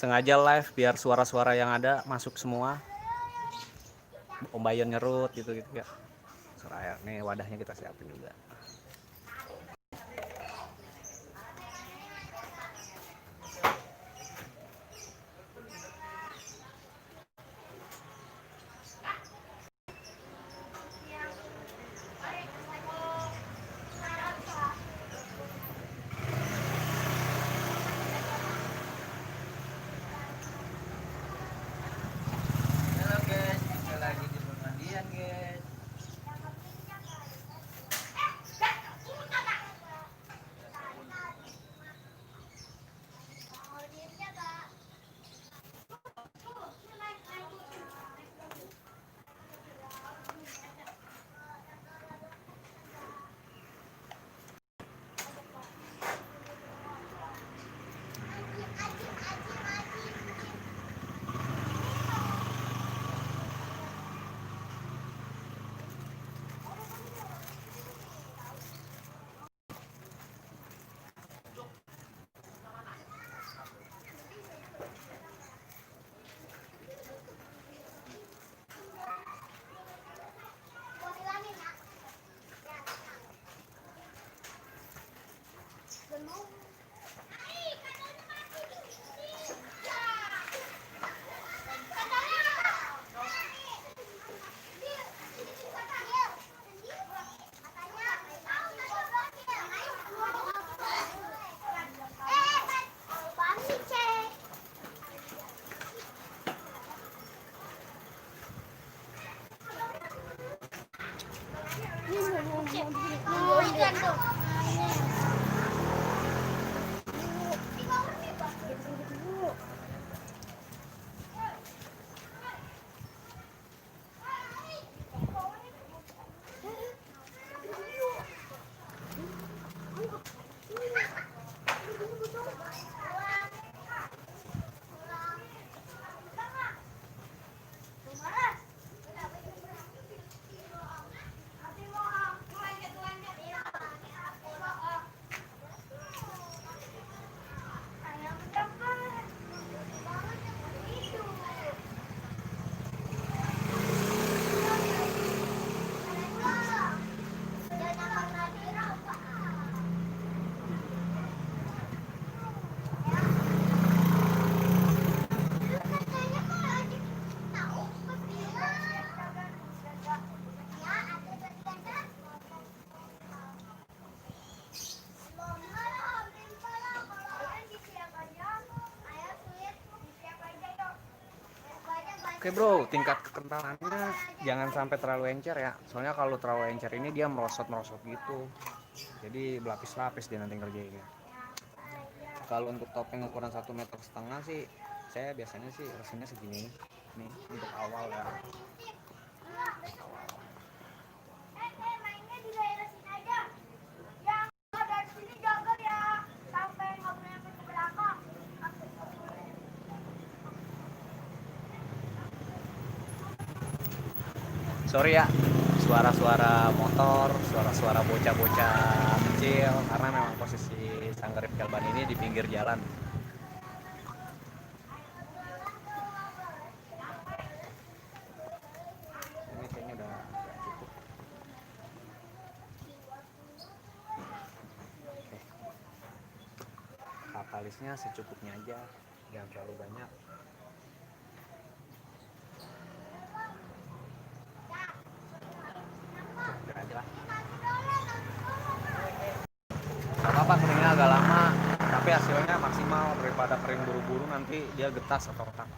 sengaja live biar suara-suara yang ada masuk semua. Om Bayon nyerut gitu ya. Suara air. Nih wadahnya kita siapin juga. Oke bro, tingkat kekentalannya jangan sampai terlalu encer ya. Soalnya kalau terlalu encer ini dia merosot-merosot gitu. Jadi berlapis-lapis dia nanti ngerjainnya. Kalau untuk topeng ukuran 1,5 meter sih, saya biasanya sih resinnya segini. Nih untuk awal ya. Sorry ya, suara-suara motor, suara-suara bocah-bocah kecil, karena memang posisi Sanggarip Kelban ini di pinggir jalan. Ini kayaknya udah cukup. Oke. Katalisnya secukupnya aja, jangan terlalu banyak. Cukup aja lah. Gak apa-apa keringnya agak lama, tapi hasilnya maksimal daripada kering buru-buru nanti dia getas atau retak.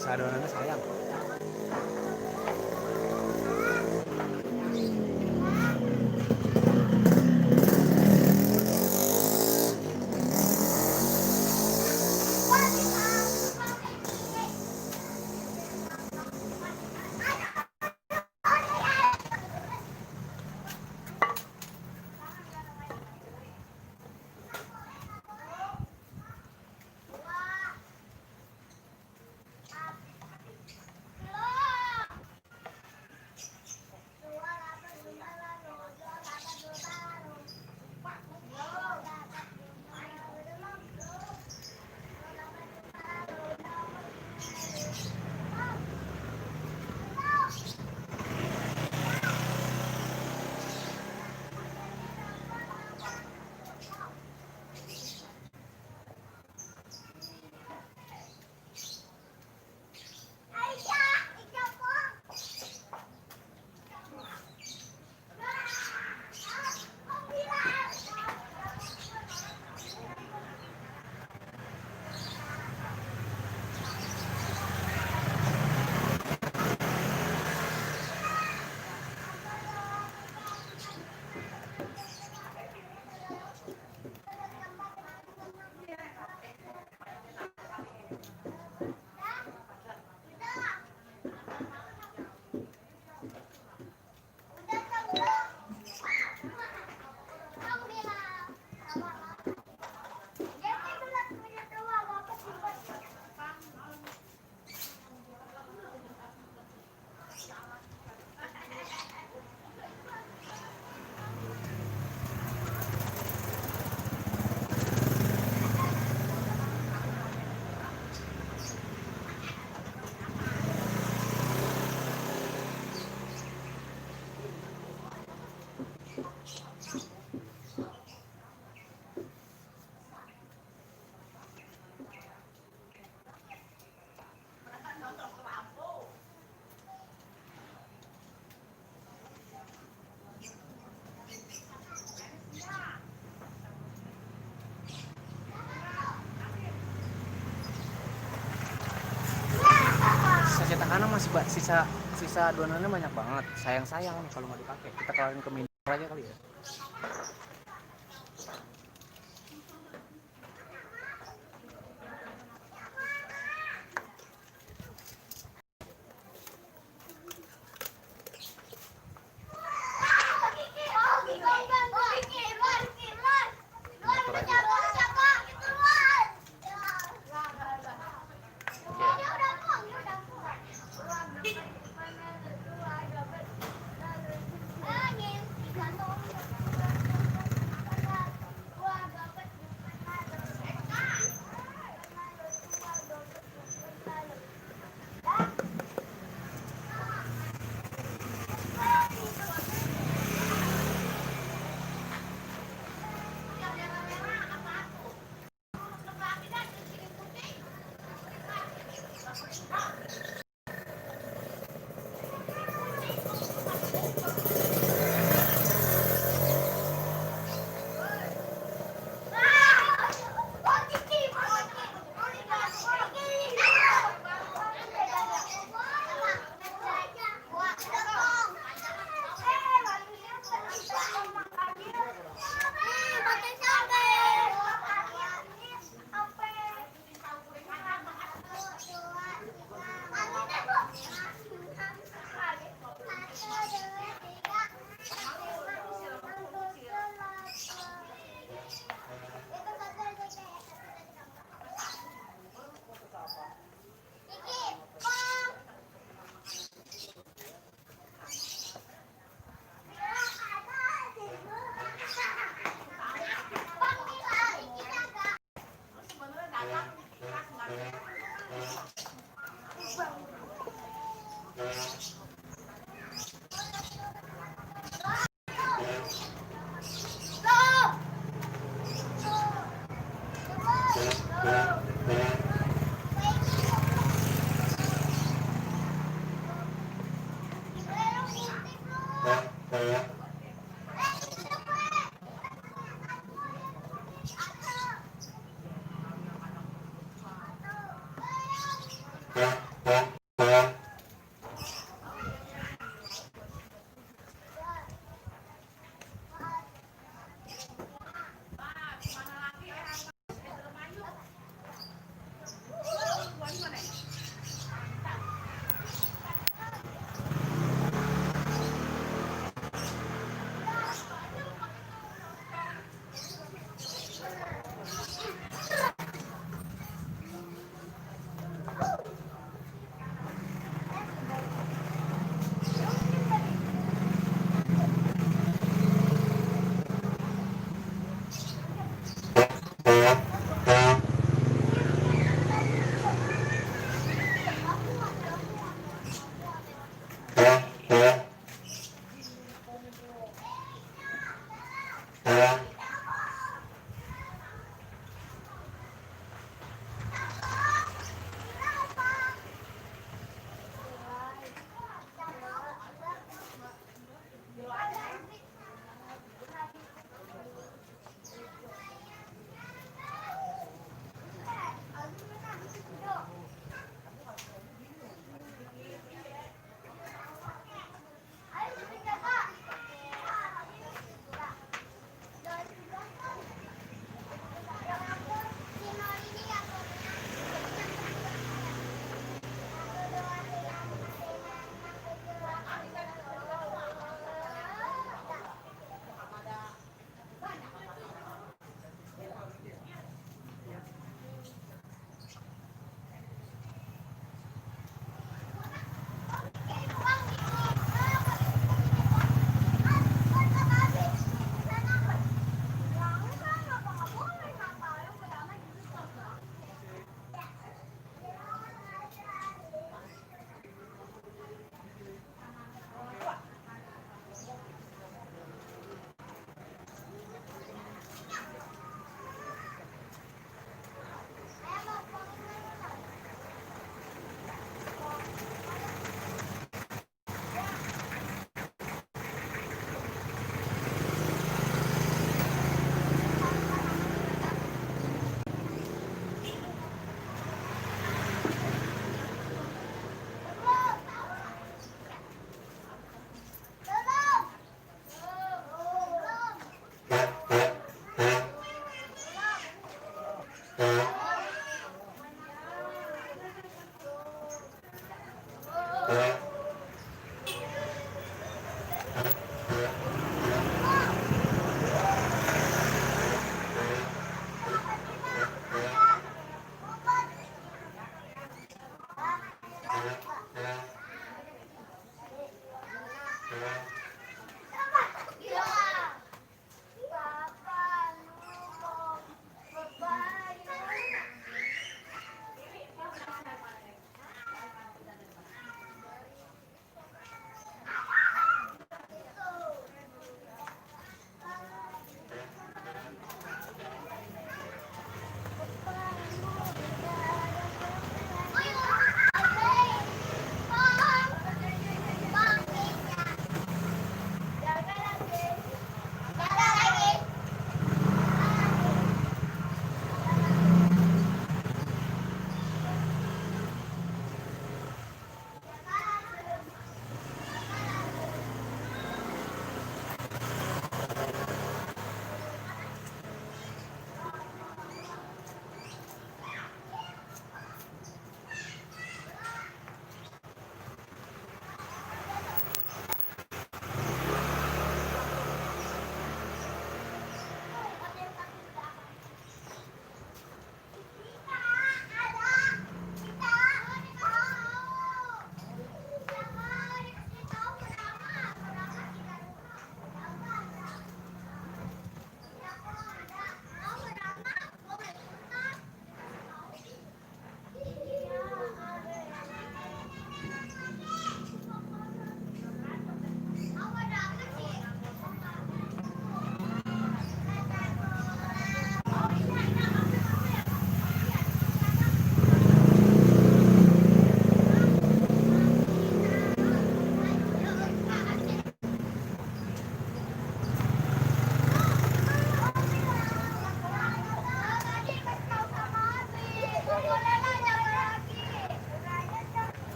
sisa adonannya sayang. Cetakan masih sisa adonannya banyak banget. Sayang nih kalau nggak dipakai. Kita kelarin ke minimal aja kali ya. Atur aja.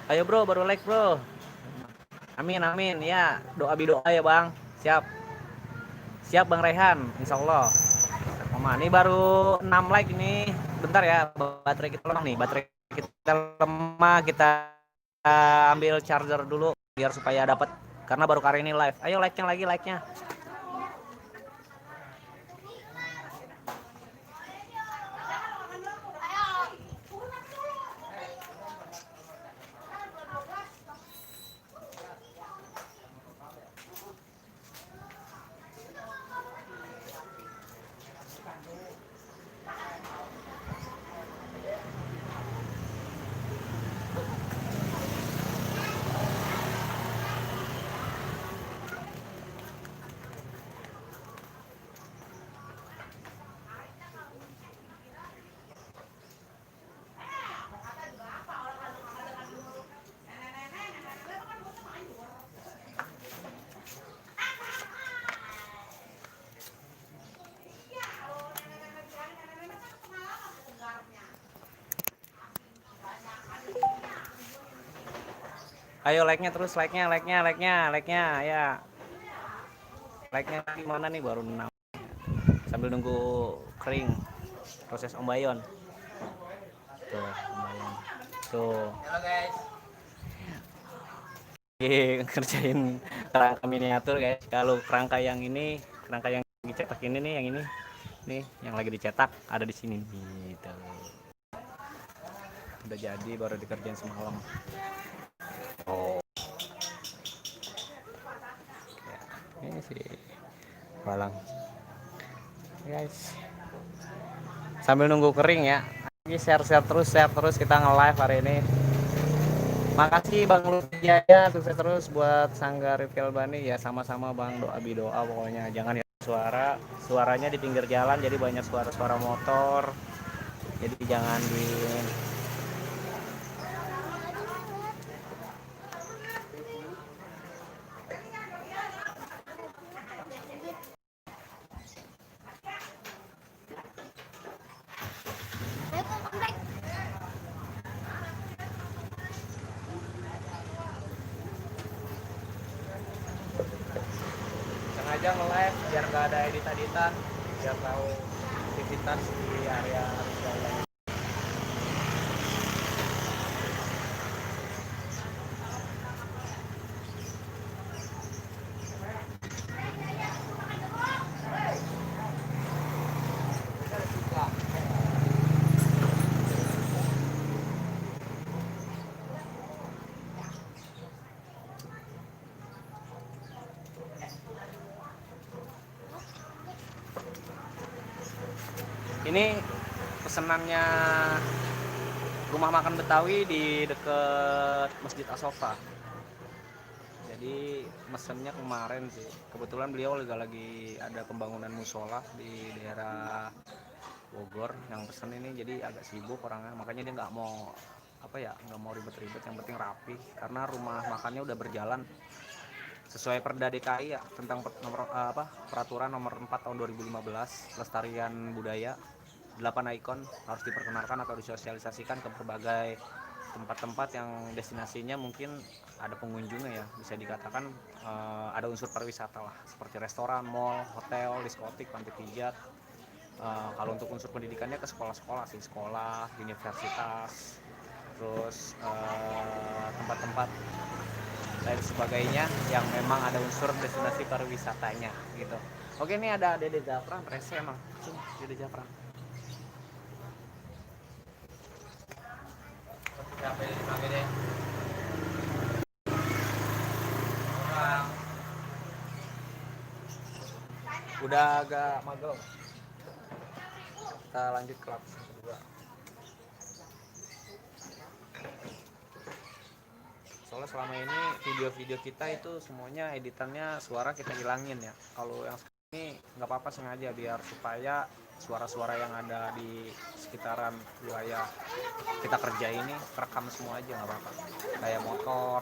Ayo bro, baru like bro. Amin amin ya, doa bidoa ya bang. Siap. Siap Bang Rehan, insya Allah. Mama, ini baru 6 like ini. Bentar ya, baterai kita lemah nih. Baterai kita lemah, kita ambil charger dulu biar supaya dapat, karena baru kali ini live. Ayo like-nya lagi, like-nya. Ayo like-nya terus, like-nya, like-nya, like-nya, like-nya ya. Like-nya gimana nih, baru 6. Sambil nunggu kering proses ombayon. Tuh, ombayon. Tuh. Halo guys. Kerjain kerangka miniatur guys. Kalau kerangka yang ini, kerangka yang dicetak ini nih, yang ini nih, yang lagi dicetak ada di sini gitu. Udah jadi, baru dikerjain semalam. Oh ya, ini sih balang guys, sambil nunggu kering ya. Ini share terus kita nge-live hari ini. Makasih Bang Lutfi Jaya, sukses terus buat Sanggar Rifkel Bani ya, sama-sama Bang, doa bidoa pokoknya. Jangan ya suaranya di pinggir jalan, jadi banyak suara-suara motor, jadi jangan di. Sengaja nge-live biar nggak ada edit-editan, biar tahu aktivitas di area jalan. Ini pesenannya rumah makan Betawi di dekat Masjid Asofa. Jadi mesennya kemarin sih. Kebetulan beliau lagi ada pembangunan musola di daerah Bogor yang pesen ini, jadi agak sibuk orangnya. Makanya dia nggak mau nggak mau ribet-ribet, yang penting rapi. Karena rumah makannya udah berjalan sesuai Perda DKI ya, tentang peraturan nomor 4 tahun 2015, pelestarian budaya. 8 ikon harus diperkenalkan atau disosialisasikan ke berbagai tempat-tempat yang destinasinya mungkin ada pengunjungnya ya, bisa dikatakan ada unsur pariwisata lah, seperti restoran, mall, hotel, diskotik, panti pijat. Kalau untuk unsur pendidikannya ke sekolah-sekolah sih, sekolah, universitas, terus tempat-tempat lain sebagainya yang memang ada unsur destinasi pariwisatanya gitu. Oke, ini ada Dede Zafran, rese emang. Sini, Dede Zafran. Udah agak magel. Kita lanjut ke lapis kedua. Soalnya selama ini video-video kita itu semuanya editannya suara kita hilangin ya. Kalau yang ini nggak apa-apa, sengaja biar supaya suara-suara yang ada di sekitaran wilayah kita kerja ini terekam semua aja, nggak apa-apa. Kayak motor,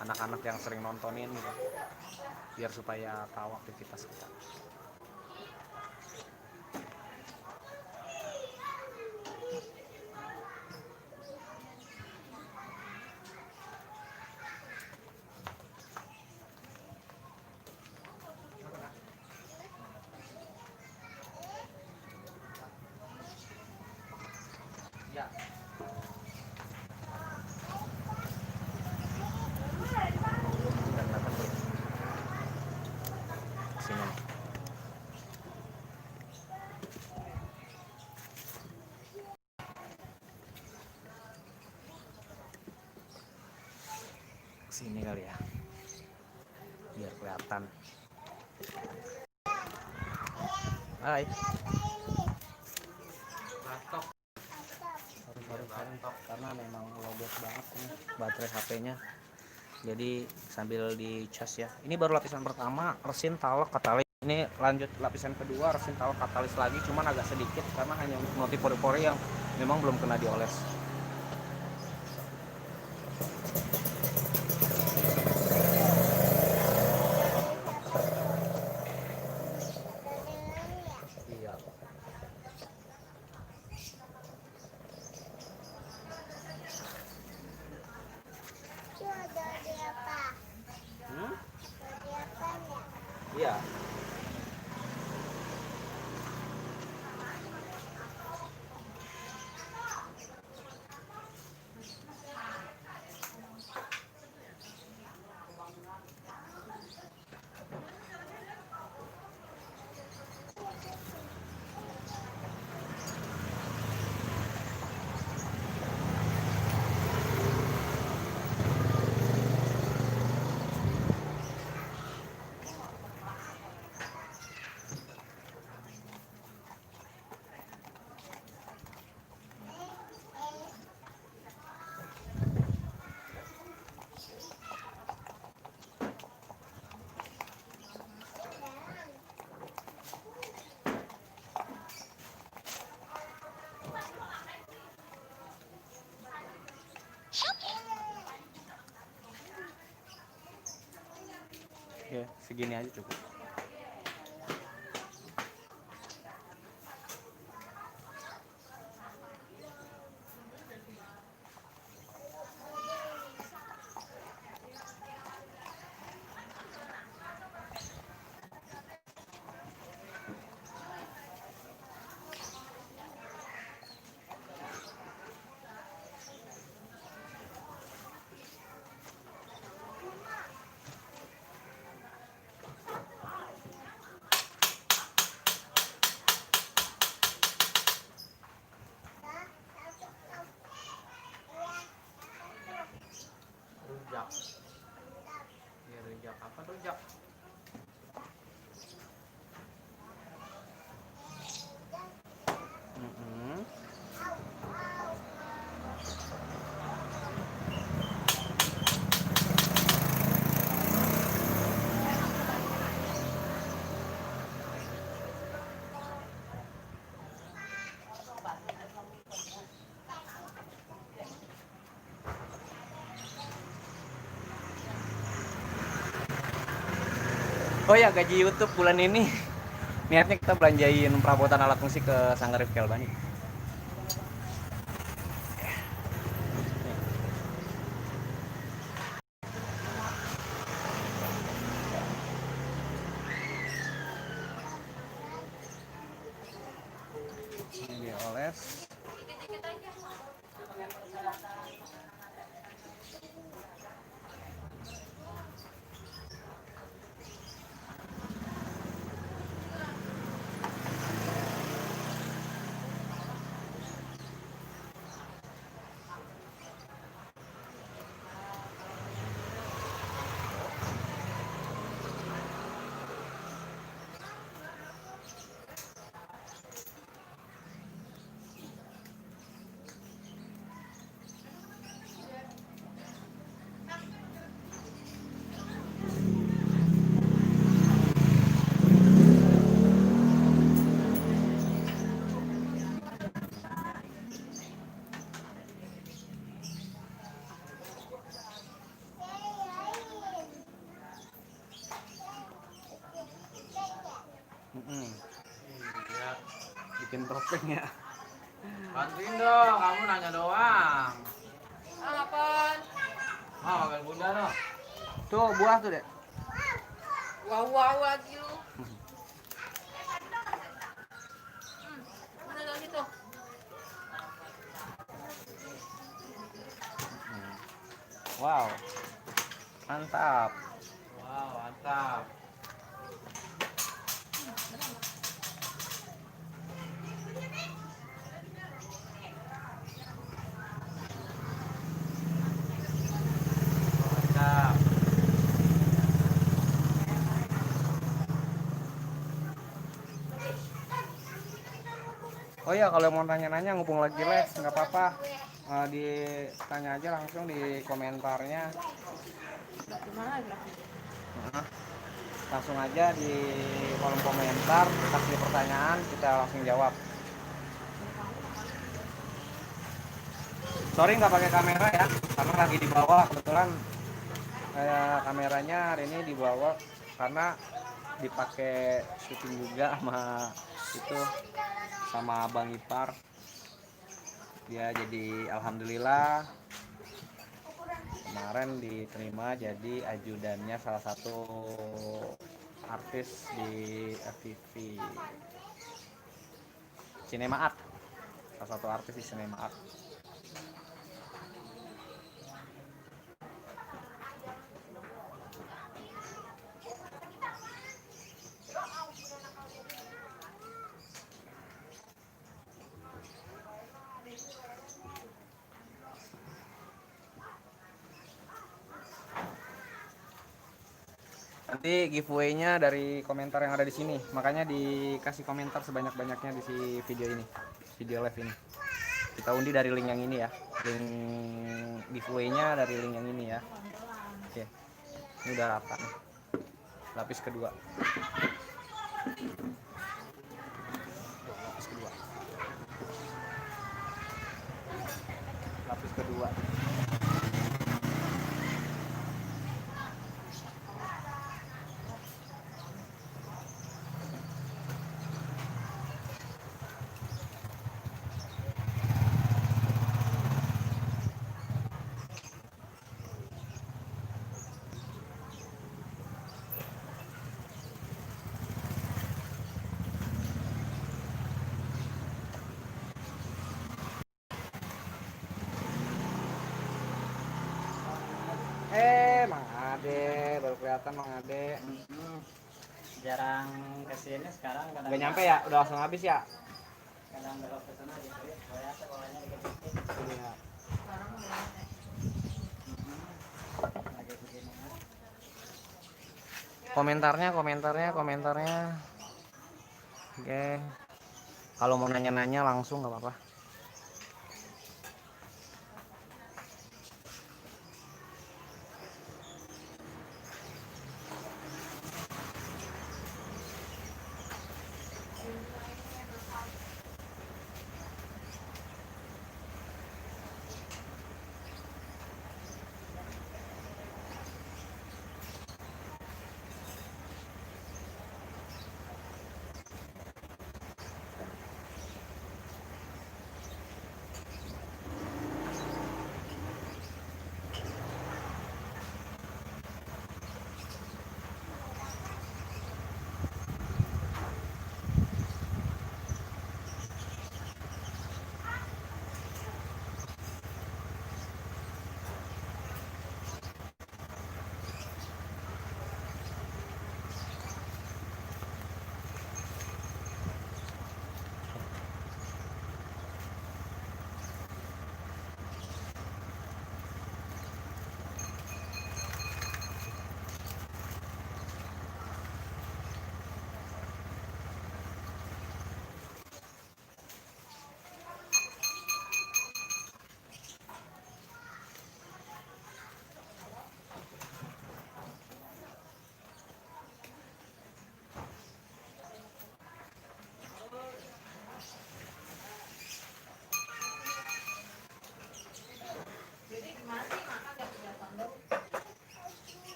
anak-anak yang sering nontonin gitu, biar supaya tahu aktivitas kita. sini kali ya, biar kelihatan. Hai. Batok. Karena memang lobet banget nih baterai HP-nya. Jadi sambil dicas ya. Ini baru lapisan pertama, resin talak katalis. Ini lanjut lapisan kedua, resin talak katalis lagi, cuman agak sedikit karena hanya untuk motif pori-pori yang memang belum kena dioles. Iya. Iya. Ya, segini aja cukup. Rujak. Ya, rujak apa rujak? Oh ya, gaji YouTube bulan ini niatnya kita belanjain perabotan alat musik ke Sanggar Rifki Albani. Ini dioles. Iya. Bikin topeng ya. Bantuin dong, kamu nanya doang. Apaan? Makan bunda dong. Tuh buah tuh deh. Wow lagi lu. Mana lagi tuh? Wow, mantap. Wow, mantap. Mantap. Oh iya, kalau mau nanya-nanya ngupung lagi les nggak apa-apa. Ditanya aja langsung di komentarnya. Gimana lagi? Nah, langsung aja di kolom komentar kasih pertanyaan, kita langsung jawab. Sorry nggak pakai kamera ya, karena lagi di bawah kebetulan. Kameranya hari ini dibawa karena dipakai syuting juga sama itu, sama Bang Ipar ya. Jadi alhamdulillah kemarin diterima jadi ajudannya salah satu artis di FTV Cinema Art, salah satu artis di Cinema Art. Nanti giveaway-nya dari komentar yang ada di sini. Makanya dikasih komentar sebanyak-banyaknya di video ini. Video live ini. Kita undi dari link yang ini ya. Link giveaway-nya dari link yang ini ya. Oke. Ini udah rata nih. Lapis kedua. Lapis kedua. Lapis kedua. Mang Ade, baru kelihatan Mang Ade. Jarang kesini sekarang, kadang Gak nyampe ya, udah langsung habis ya. kadang belok ke sana gitu ya. Biasa bawahnya dikit-dikit. Iya. Lagi begini kan. Komentarnya. Oke. Kalau mau nanya-nanya langsung nggak apa-apa.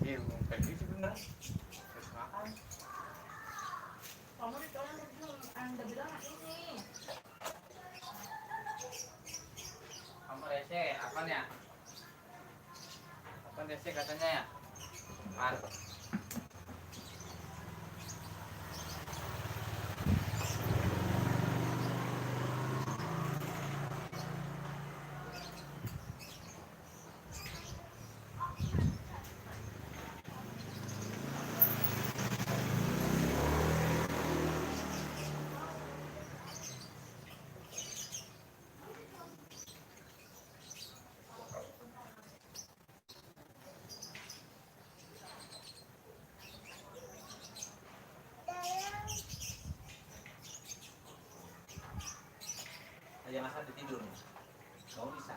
Iya, bukan gitu bener. Terus makan. Kamu di dalam Anda bilang ini. Kamu rese, apaan ya? Apaan rese katanya ya? Apaan? ada tidur nih. Kau bisa.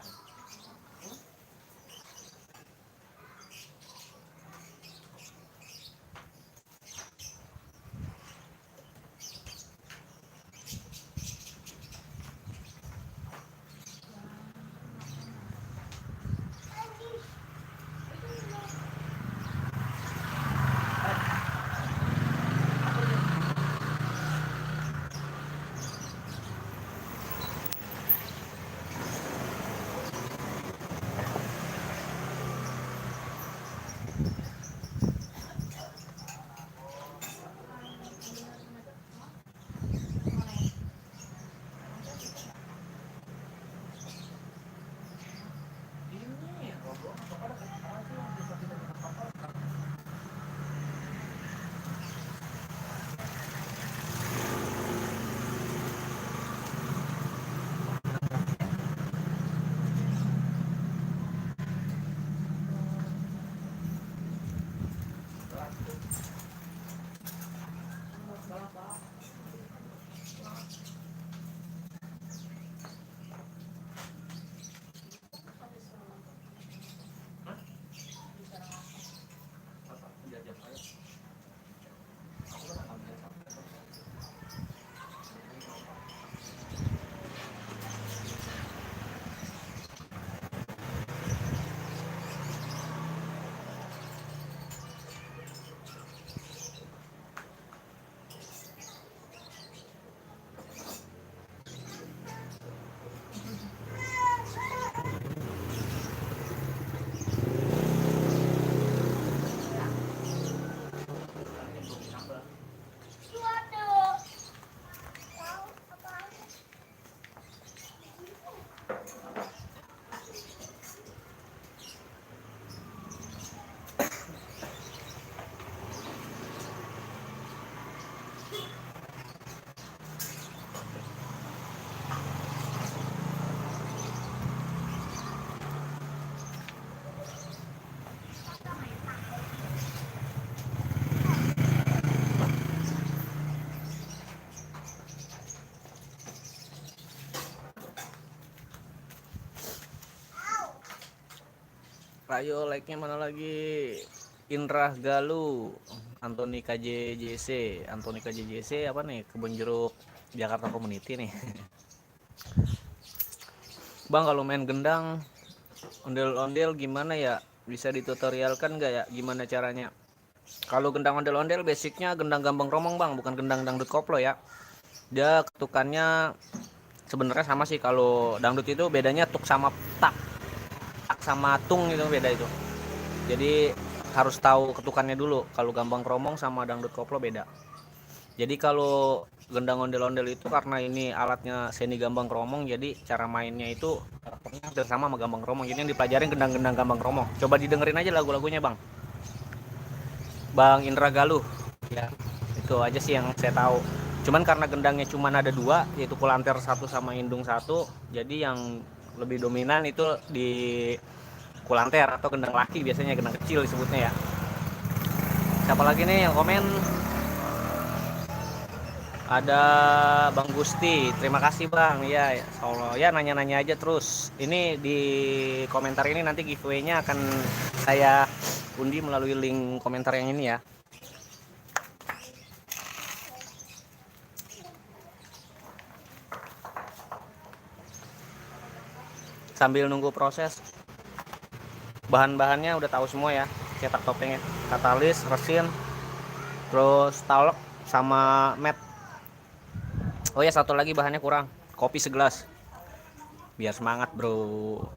Ayo like-nya mana lagi? Indra Galuh, Antoni KJJC, Antoni KJJC apa nih? Kebun Jeruk Jakarta Community nih. Bang, kalau main gendang ondel-ondel gimana ya? Bisa ditutorialkan nggak ya gimana caranya? Kalau gendang ondel-ondel basicnya gendang gambang romong bang, bukan gendang dangdut koplo ya. Dia ketukannya sebenarnya sama sih, kalau dangdut itu bedanya tuk sama tak sama tung itu beda itu. Jadi harus tahu ketukannya dulu. Kalau gambang kromong sama dangdut koplo beda. Jadi kalau gendang ondel-ondel itu karena ini alatnya seni gambang kromong, jadi cara mainnya itu karakternya hampir sama sama gambang kromong. Jadi yang dipelajarin gendang-gendang gambang kromong. Coba didengerin aja lagu-lagunya bang. Bang Indra Galuh. Ya, itu aja sih yang saya tahu. Cuman karena gendangnya cuma ada dua, yaitu kulanter satu sama indung satu, jadi yang lebih dominan itu di kulanter atau gendang laki, biasanya gendang kecil disebutnya ya. Siapa lagi nih yang komen? Ada Bang Gusti, terima kasih Bang. Ya, Allah ya, nanya-nanya aja terus. Ini di komentar ini nanti giveaway-nya akan saya undi melalui link komentar yang ini ya. Sambil nunggu proses, bahan-bahannya udah tahu semua ya. Cetak topengnya, katalis, resin, terus talek sama mat. Oh ya, satu lagi bahannya kurang, kopi segelas. Biar semangat bro.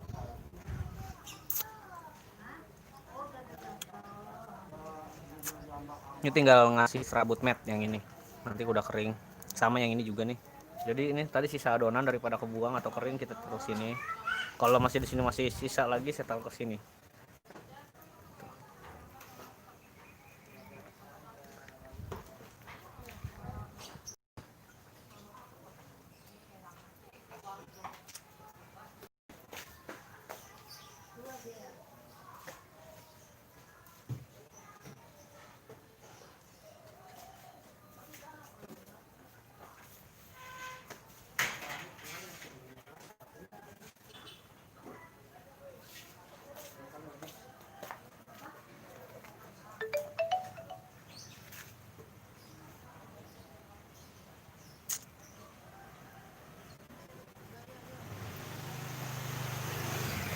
Ini tinggal ngasih serabut mat yang ini, nanti udah kering. Sama yang ini juga nih. Jadi ini tadi sisa adonan daripada kebuang atau kering, kita taruh sini. Kalau masih di sini masih sisa lagi, saya taruh ke sini.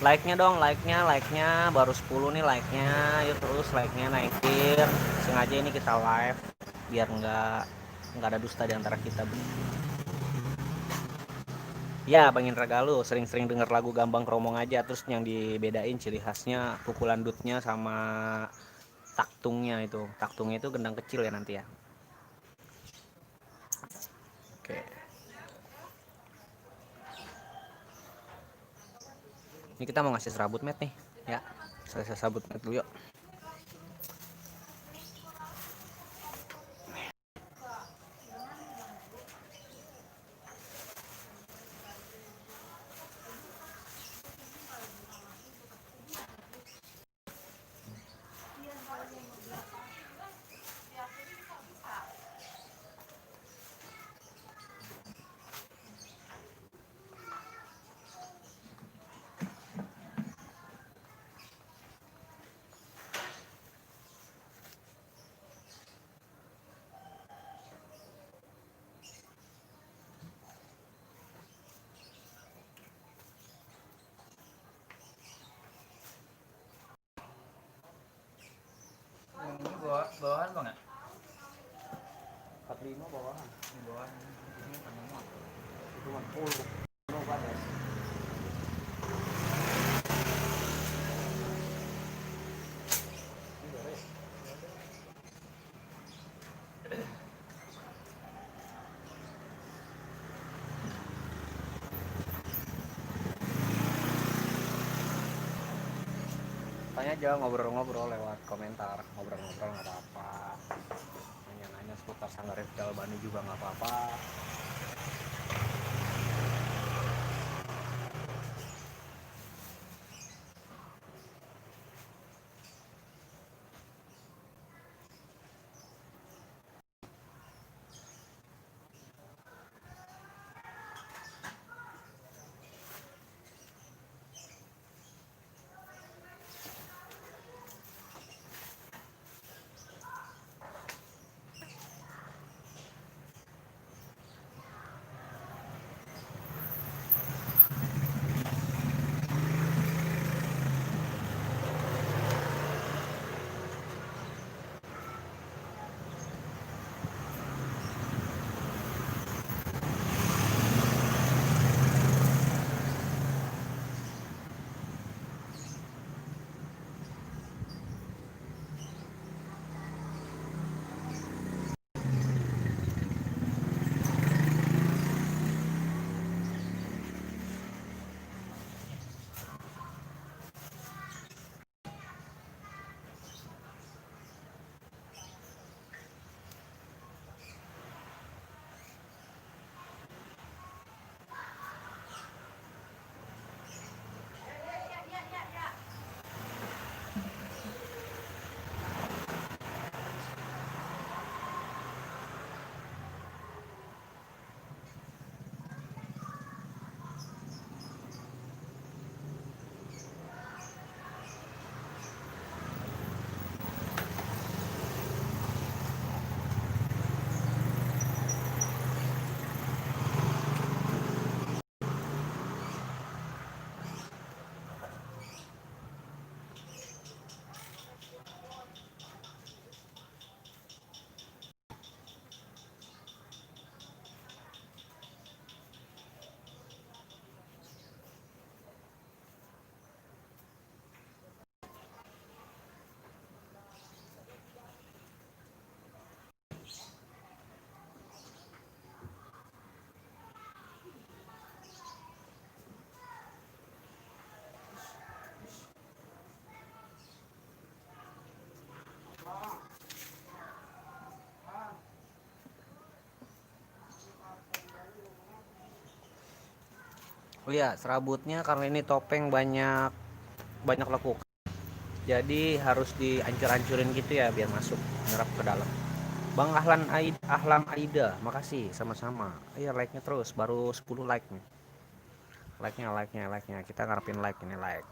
Like-nya dong, like-nya baru 10 nih like-nya. Yuk terus like-nya naikin. Sengaja ini kita live biar nggak ada dusta di antara kita. Ya, Bang Indra Galuh sering-sering denger lagu Gambang Kromong aja, terus yang dibedain ciri khasnya pukulan dutnya sama taktungnya itu. Taktungnya itu gendang kecil ya nanti ya. Oke. Ini kita mau ngasih serabut mat nih, ya. Saya serabut mat dulu yuk. Ini bawahan bang ya? 45 bawahan. Ini bawahan. Ini kan muat. Itu mah full. No batas. Tanya aja ngobrol-ngobrol lewat komentar, ngobrol-ngobrol nggak apa-apa. Nanya-nanya seputar Sanggar FK Albani juga nggak apa-apa. Oh iya, serabutnya karena ini topeng banyak lekuk. Jadi harus dihancur-hancurin gitu ya biar masuk nyerap ke dalam. Bang Ahlam Aida, makasih sama-sama. Iya like-nya terus, baru 10 like nih. Like-nya. Kita ngarepin like ini, like.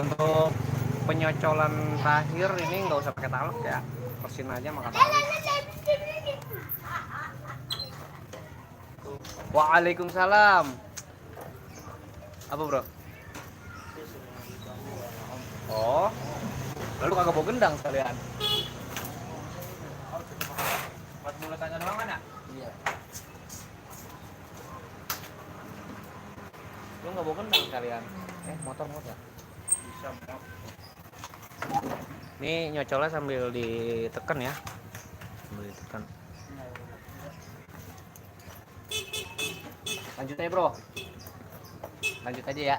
Untuk penyocolan terakhir ini nggak usah pakai taluk ya, mesin aja maka taluk. Waalaikumsalam. Apa bro? Oh, lalu kagak bawa gendang sekalian? Buat bulatannya doang kan ya? Iya. Lu nggak bawa gendang sekalian? Motor ya? Bisa. Ini nyocolnya sambil ditekan ya, sambil ditekan. Lanjut aja bro, lanjut aja ya.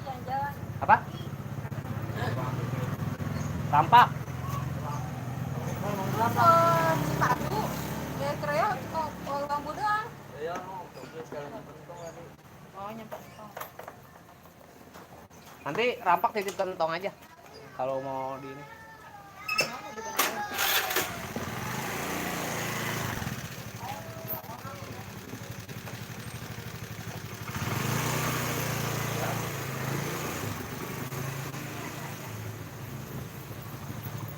Jalan-jalan. Apa? Tampak. Ke Cipadu. Ya Kreo ke Bang Budang. Iya, sekali pentung tadi. Oh, nyampe. Nanti rampak titip kentong aja kalau mau di ini.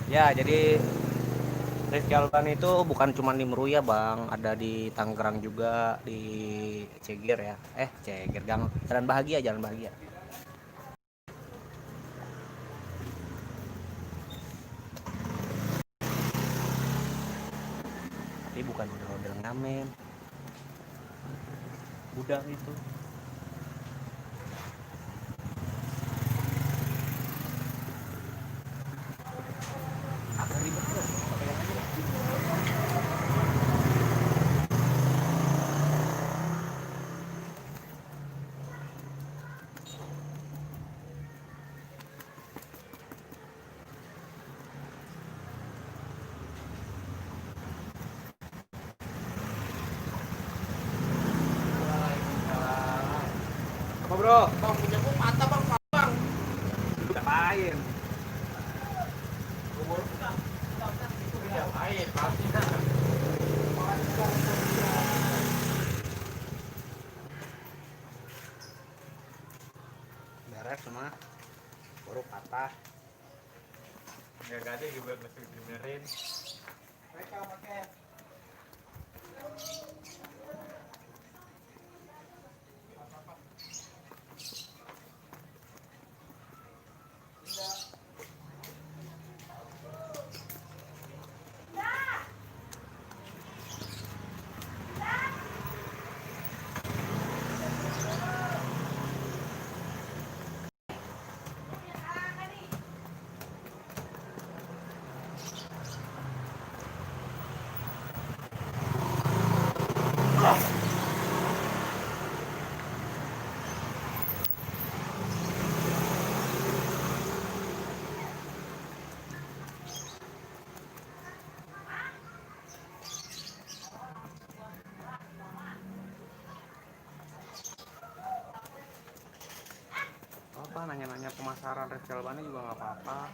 Ya, jadi Rizky Alban itu bukan cuma di Meruya bang, ada di Tangerang juga, di Ceger ya. Ceger, Jalan Bahagia, Jalan Bahagia. Tapi bukan model ngamen, budak itu. Agak ribet bro, pakai yang aja. Apa bro? Bang, punya gua patah bang, bang. Lu ngapain? Gua baru buka. Iya, air, pasti. Beres semua, baru patah. Nggak ada juga mesti benerin. Mereka pakai Apa nanya-nanya pemasaran Rizky Alban juga nggak apa-apa.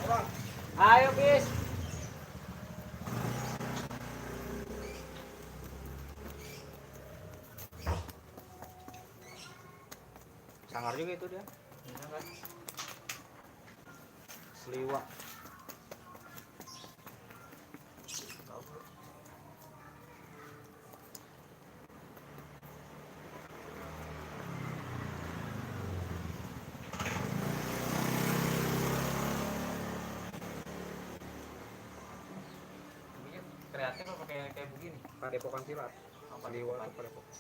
Ayo, bis. Sangar juga itu dia. Seliwa. Kreatif apa kayak begini? Padepokan silat. Seliwa itu padepokan.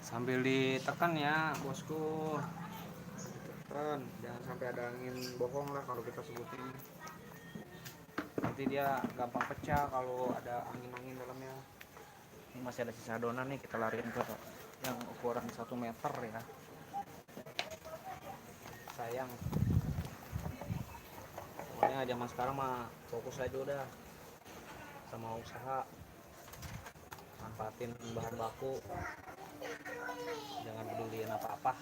Sambil ditekan ya bosku, ditekan, jangan sampai ada angin bohong lah kalau kita sebutin, nanti dia gampang pecah kalau ada angin-angin dalamnya. Ini masih ada sisa adonan nih, kita lariin ke yang ukuran 1 meter ya, sayang. Pokoknya zaman sekarang mah fokus aja udah sama usaha, manfaatin bahan baku, jangan peduliin apa-apa.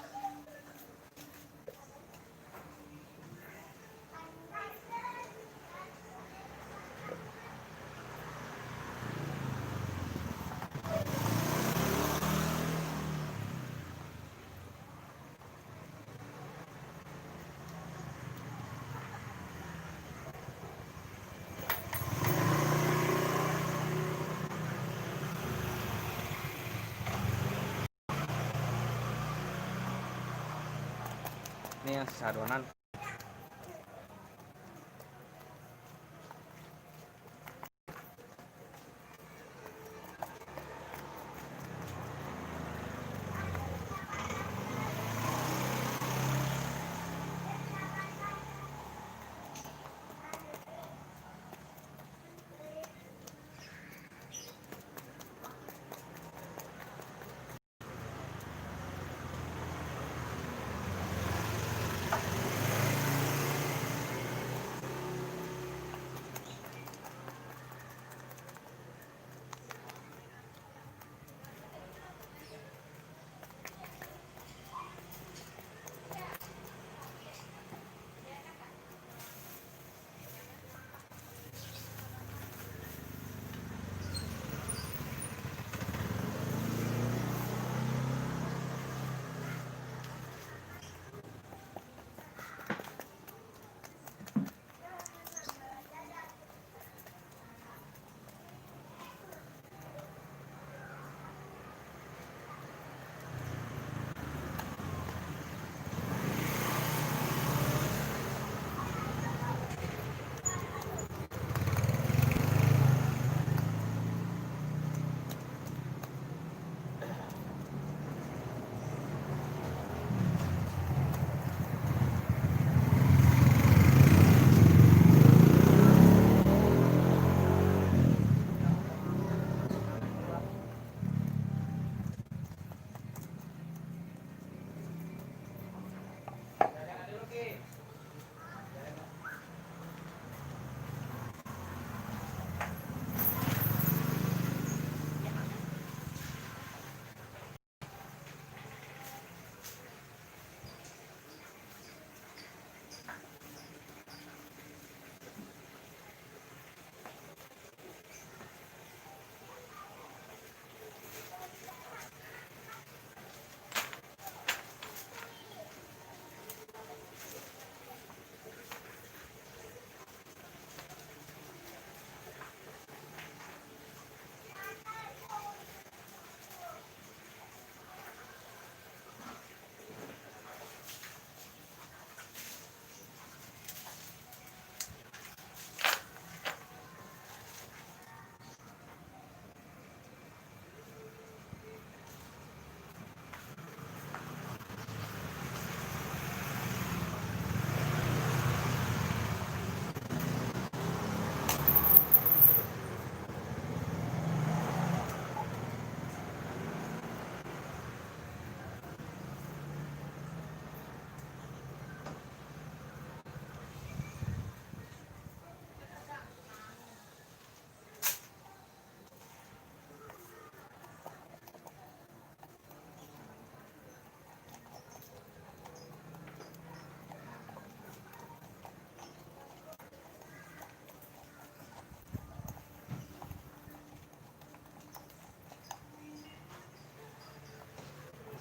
Ini yang sisa adonan.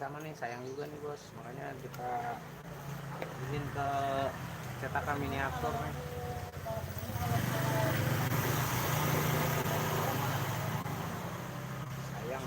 sama nih, sayang juga nih bos, makanya kita izin ke cetakan miniatur nih. Sayang.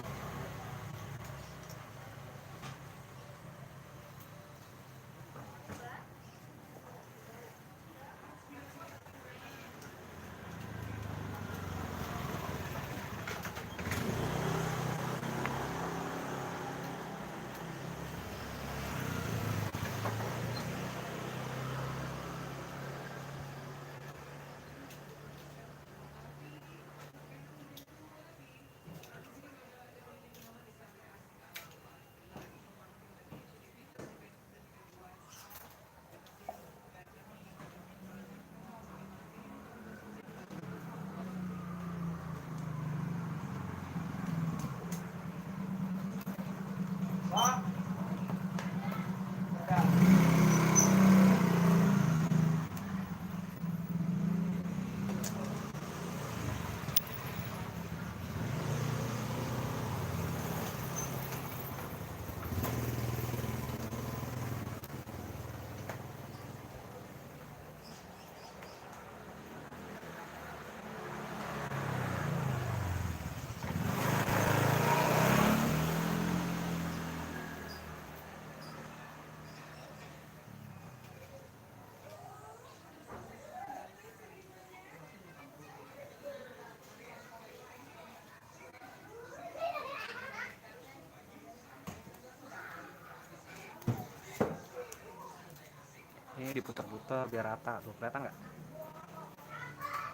Ini diputar-putar biar rata tuh, kelihatan nggak?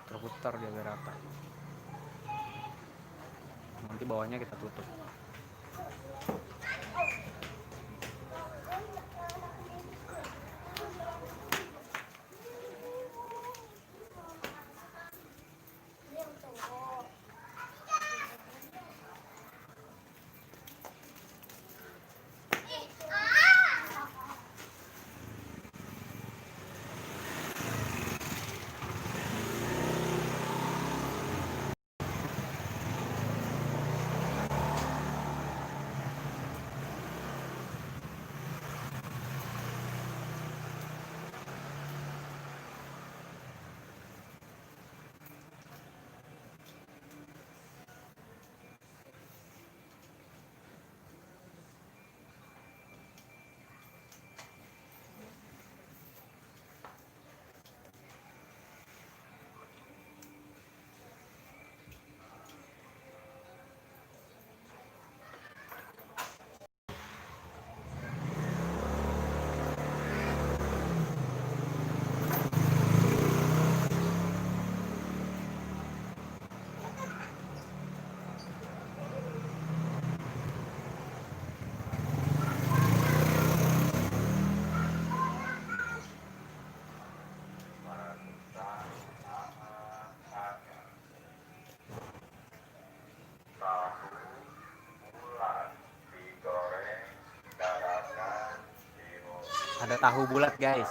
Terputar dia biar rata. Nanti bawahnya kita tutup. Ada tahu bulat guys.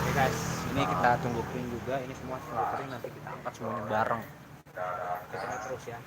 Oke guys, ini kita tunggu kering juga. Ini semua tunggu kering, nanti kita angkat semuanya bareng. Kita terus ya.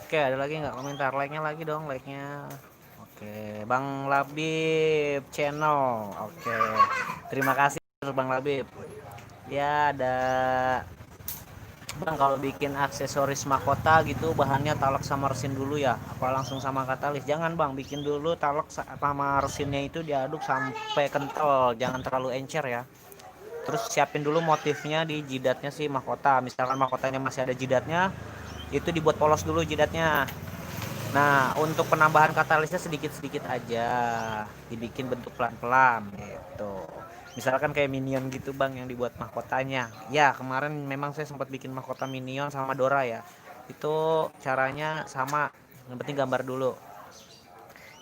Oke, ada lagi nggak komentar? Like-nya lagi dong, like-nya. Oke, Bang Labib channel. Oke, terima kasih Bang Labib. Ya, ada Bang, kalau bikin aksesoris mahkota gitu bahannya talak sama resin dulu ya? Apa langsung sama katalis? Jangan Bang, bikin dulu talak sama resinnya itu diaduk sampai kental, jangan terlalu encer ya. Terus siapin dulu motifnya di jidatnya sih mahkota. Misalkan mahkotanya masih ada jidatnya, itu dibuat polos dulu jidatnya. Nah, untuk penambahan katalisnya sedikit-sedikit aja, dibikin bentuk pelan-pelan gitu. Misalkan kayak minion gitu Bang yang dibuat mahkotanya. Ya, kemarin memang saya sempat bikin mahkota minion sama Dora ya. Itu caranya sama, yang penting gambar dulu.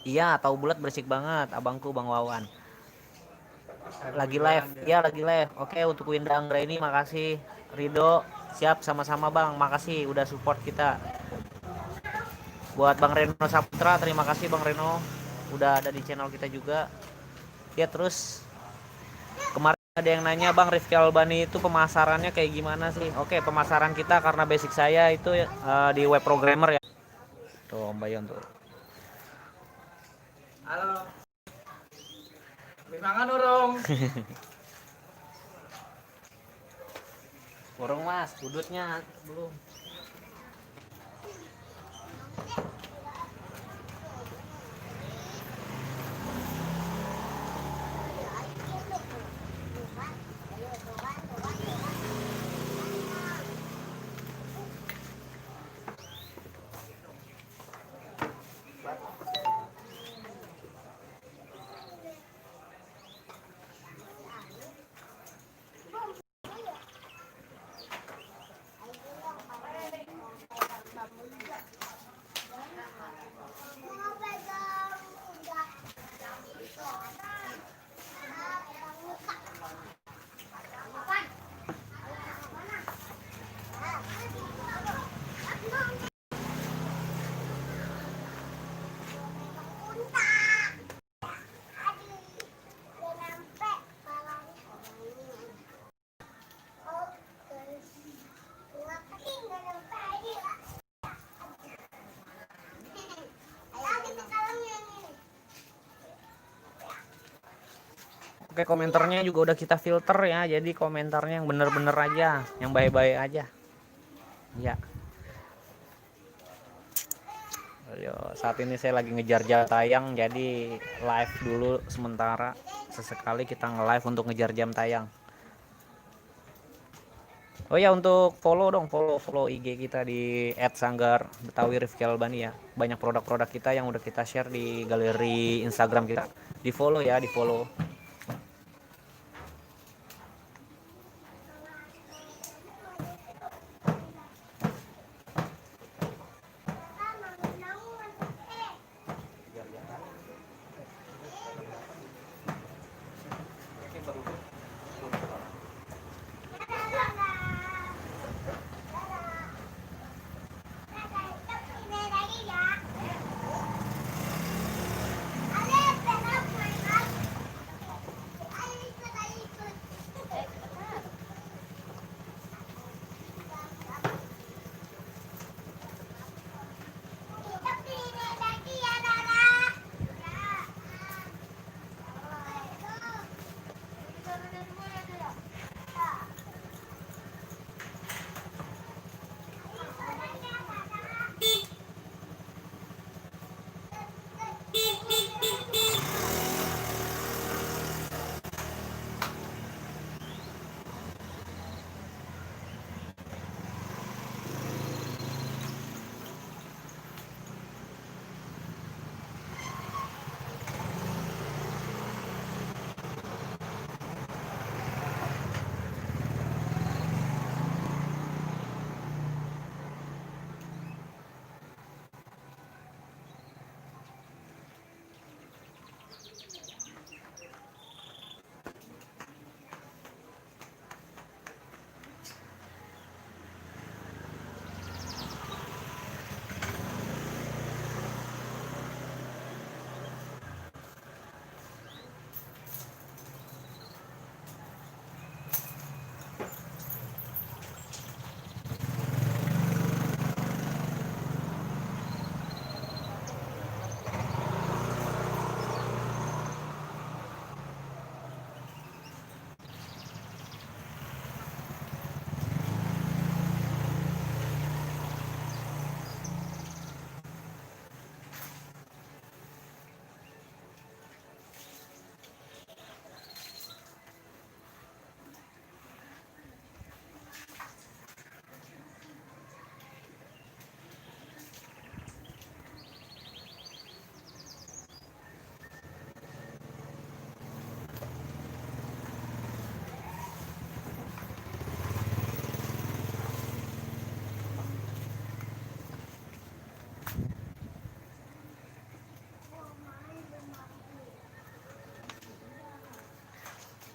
Iya, tahu bulat berisik banget abangku Bang Wawan. Lagi live, ya lagi live. Oke, untuk Winda Anggra ini makasih. Rido, siap sama-sama Bang, makasih udah support kita. Buat Bang Reno Saputra, terima kasih Bang Reno udah ada di channel kita juga. Ya, terus kemarin ada yang nanya Bang, Rifki Albani itu pemasarannya kayak gimana sih? Oke, pemasaran kita karena basic saya itu di web programmer ya. Tuh Om Bayon tuh. Halo. Makan urung. Burung Mas, udutnya belum. Oke, komentarnya juga udah kita filter ya, jadi komentarnya yang bener-bener aja, yang baik-baik aja. Ya. Ayo, saat ini saya lagi ngejar jam tayang, jadi live dulu sementara. Sesekali kita nge-live untuk ngejar jam tayang. Oh ya, untuk follow dong, follow IG kita di @sanggar_betawi Rifki Albani ya. Banyak produk-produk kita yang udah kita share di galeri Instagram kita. Di follow ya, di follow.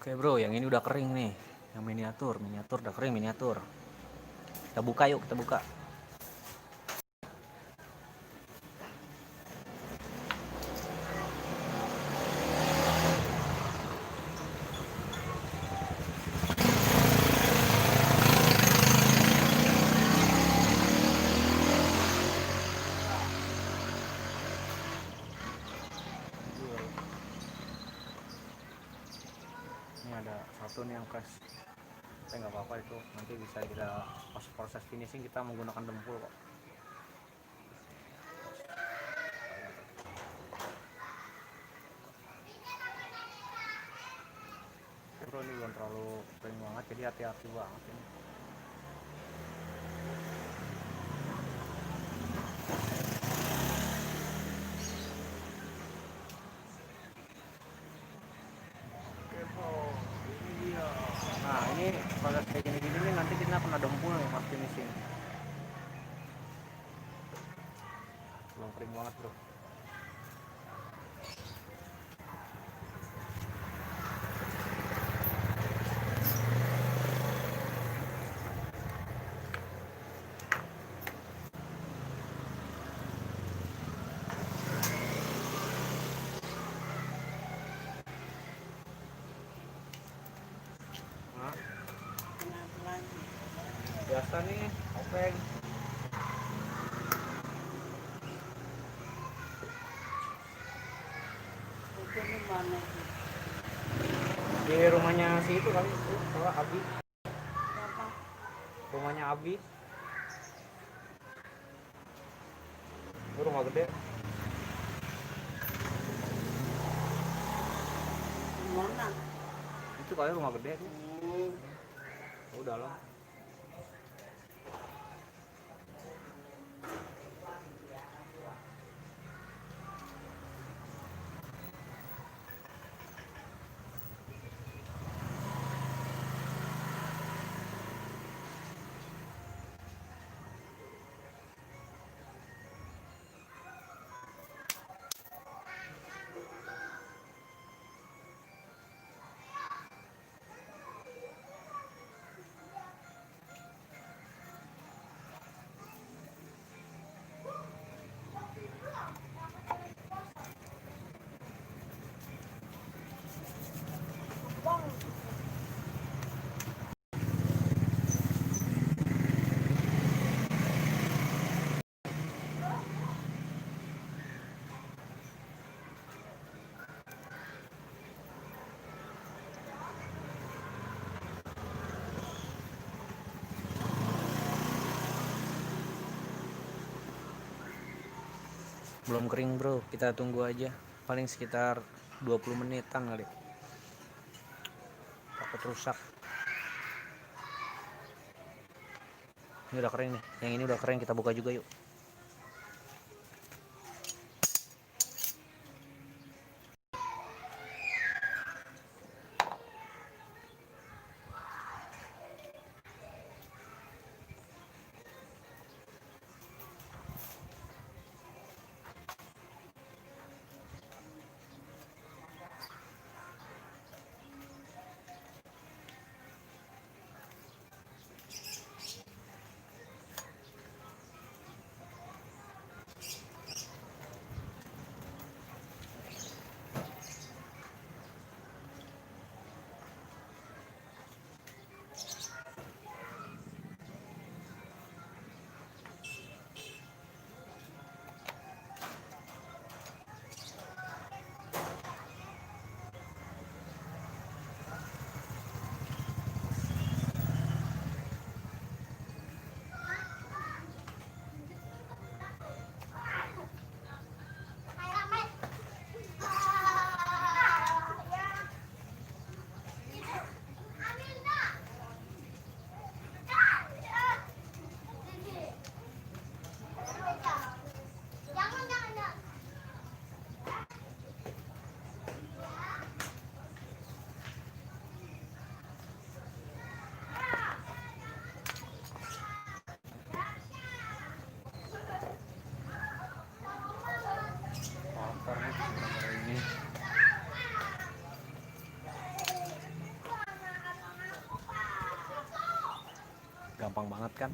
Oke bro, yang ini udah kering nih. Yang miniatur udah kering miniatur. Kita buka yuk, kita buka. Ini ada satu nih yang fresh. Tapi nggak apa-apa itu, nanti bisa kita pas proses finishing kita menggunakan dempul kok. Bro ini belum terlalu kering banget, jadi hati-hati banget ini. Nah ini proses kayak gini-gini nih nanti kita kena dempul nih pas finishing. Belum kering banget bro. Nah, biasa nih openg. Di rumahnya si itu kali itu, Abi. Rumahnya Abi. Itu rumah gede. Mana? Itu kali rumah gede tuh. Udah loh. Belum kering bro, kita tunggu aja. Paling sekitar 20 menitan kali. Takut rusak. Ini udah kering nih. Yang ini udah kering, kita buka juga yuk. gampang banget kan.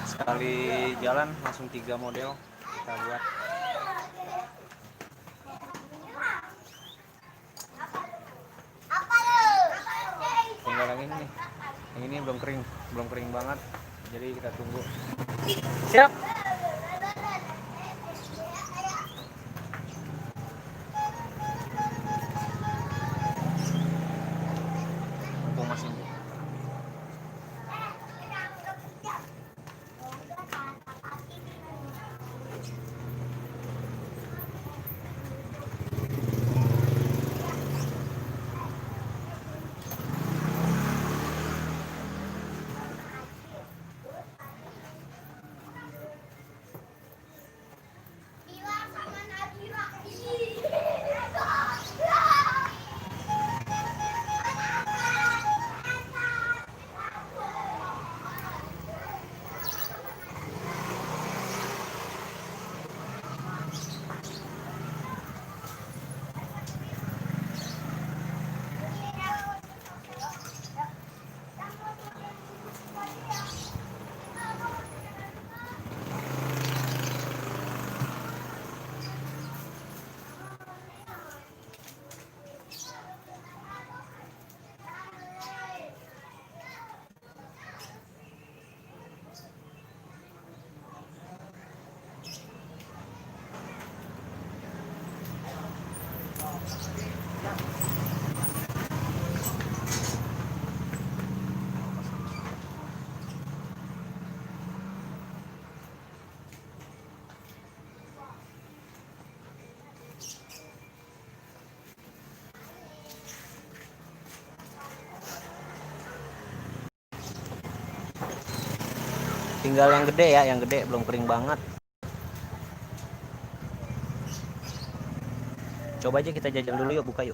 Sekali jalan langsung 3 model kita buat. Tinggal yang ini nih. Yang ini belum kering banget. Jadi kita tunggu. Siap. Mumpung masih tinggal yang gede ya, yang gede belum kering banget. Coba aja kita jajal dulu yuk, buka yuk.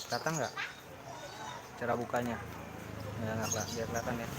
Datang nggak? Cara bukanya? Nggak biar kelihatan ya.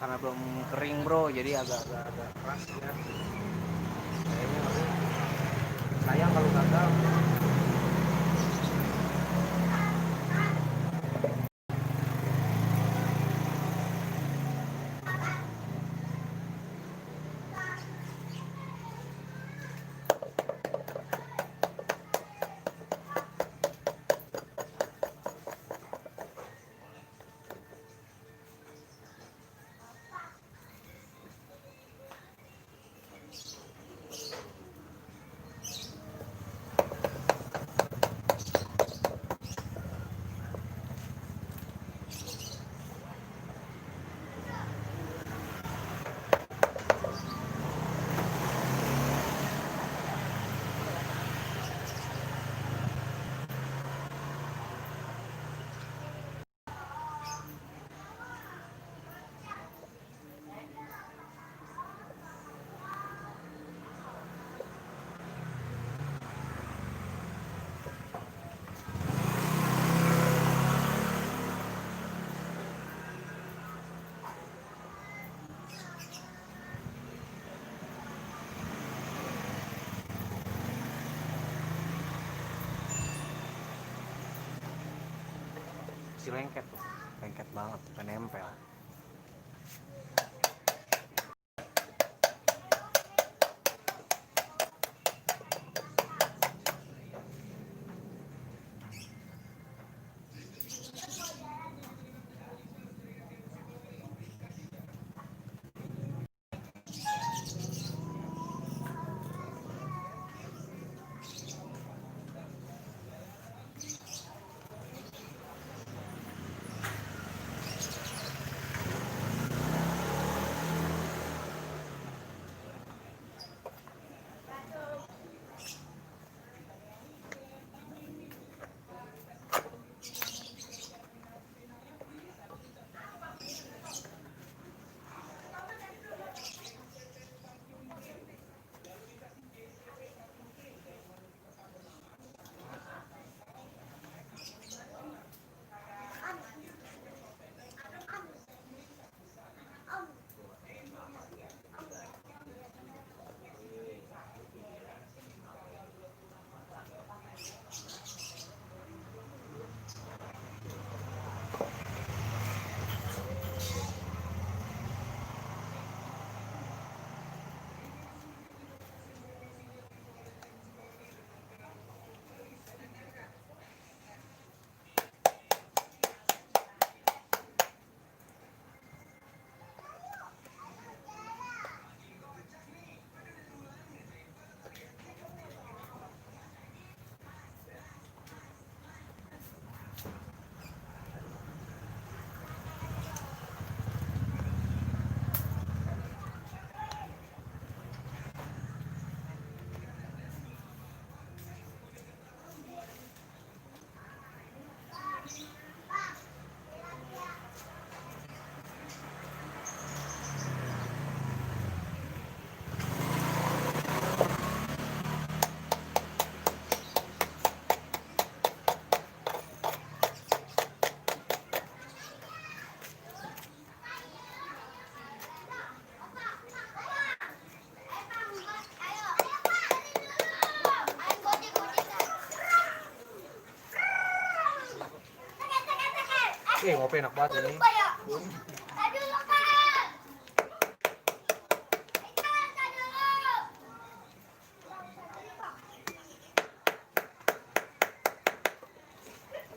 Karena belum kering bro, jadi agak keras ya. Kayaknya sayang kalau gagal. masih lengket tuh, lengket banget, sampai nempel. Ngopi enak banget ini.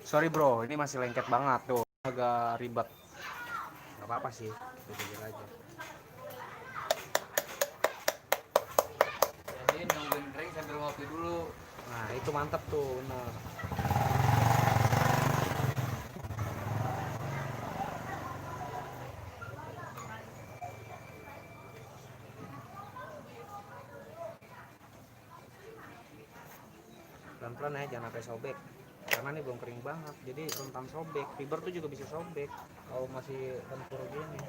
Sorry bro, ini masih lengket banget tuh, agak ribet. Gak apa-apa sih, jujur aja. Jadi nungguin kering sambil ngopi dulu. Nah itu mantap tuh, bener. Pelan-pelan ya, jangan sampai sobek. Karena ini belum kering banget, jadi rentan sobek. Fiber tuh juga bisa sobek kalau masih lentur gini.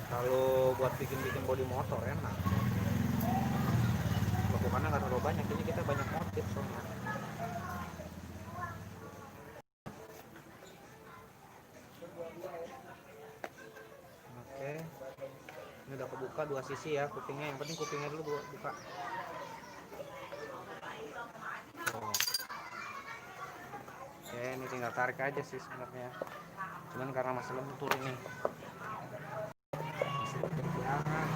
Kalau buat bikin bodi motor enak. Lekukannya nggak terlalu banyak, jadi kita banyak motif soalnya. Oke, ini udah kebuka dua sisi ya kupingnya. Yang penting kupingnya dulu buka. Oke, ini tinggal tarik aja sih sebenarnya. Cuman karena masih lentur ini. Masih lentur banget.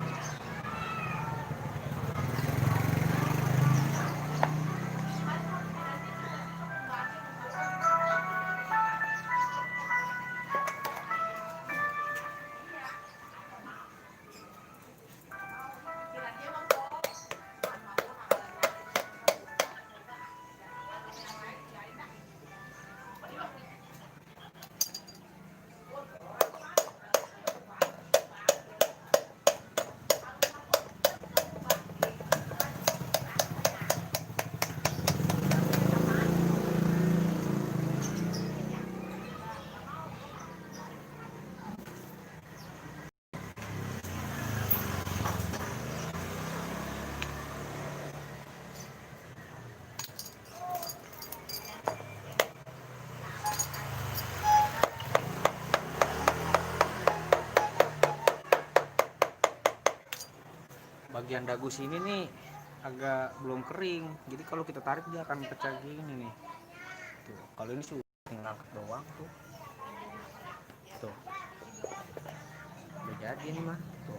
Bagian dagu sini nih agak belum kering, jadi kalau kita tarik dia akan pecah gini nih. Tuh, kalau ini tinggal angkat doang tuh. Tuh udah jadi ini mah tuh,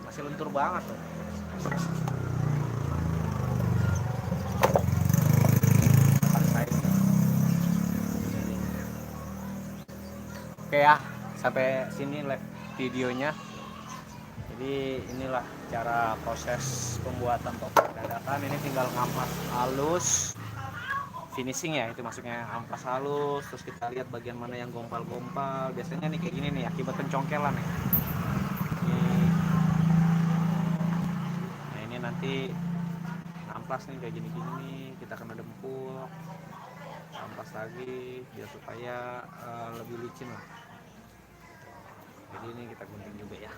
masih lentur banget tuh. Oke ya, sampai sini live videonya. Jadi inilah cara proses pembuatan topeng dadakan. Ini tinggal ngampas halus, finishing ya, itu maksudnya ampas halus. Terus kita lihat bagian mana yang gompal-gompal. Biasanya nih kayak gini nih akibat pencongkelan nih. Nah ini nanti ampas nih kayak gini-gini nih, kita kena dempul, ampas lagi biar supaya lebih licin lah. Jadi ini kita gunting juga ya.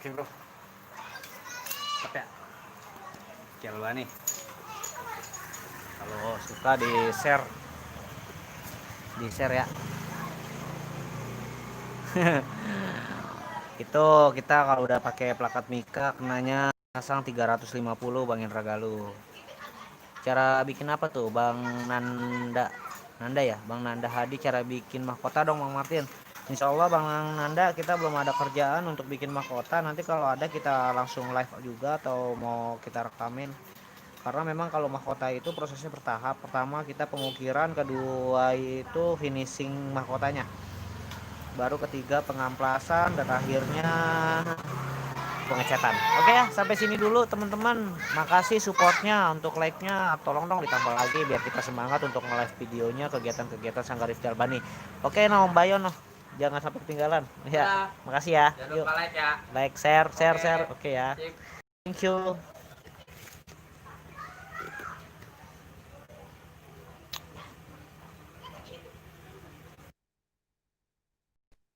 Oke bro, mantap ya. Oke lu nih, kalau suka di share ya. Itu kita kalau udah pakai plakat Mika kenanya pasang 350 Bang Indra Galuh. Cara bikin apa tuh Bang Nanda ya, Bang Nanda Hadi, cara bikin mahkota dong Bang Martin. Insya Allah Bang Nanda, kita belum ada kerjaan untuk bikin mahkota. Nanti kalau ada kita langsung live juga atau mau kita rekamin. Karena memang kalau mahkota itu prosesnya bertahap. Pertama kita pengukiran, kedua itu finishing mahkotanya, baru ketiga pengamplasan, dan akhirnya pengecatan. Oke ya, sampai sini dulu teman-teman. Makasih supportnya, untuk like-nya tolong dong ditambah lagi biar kita semangat untuk nge-live videonya kegiatan-kegiatan Sanggar Ifdal Bani. Oke, Om Bayon, jangan sampai ketinggalan. Ya, makasih ya. Jangan lupa like ya. Like, share. Oke ya. Thank you.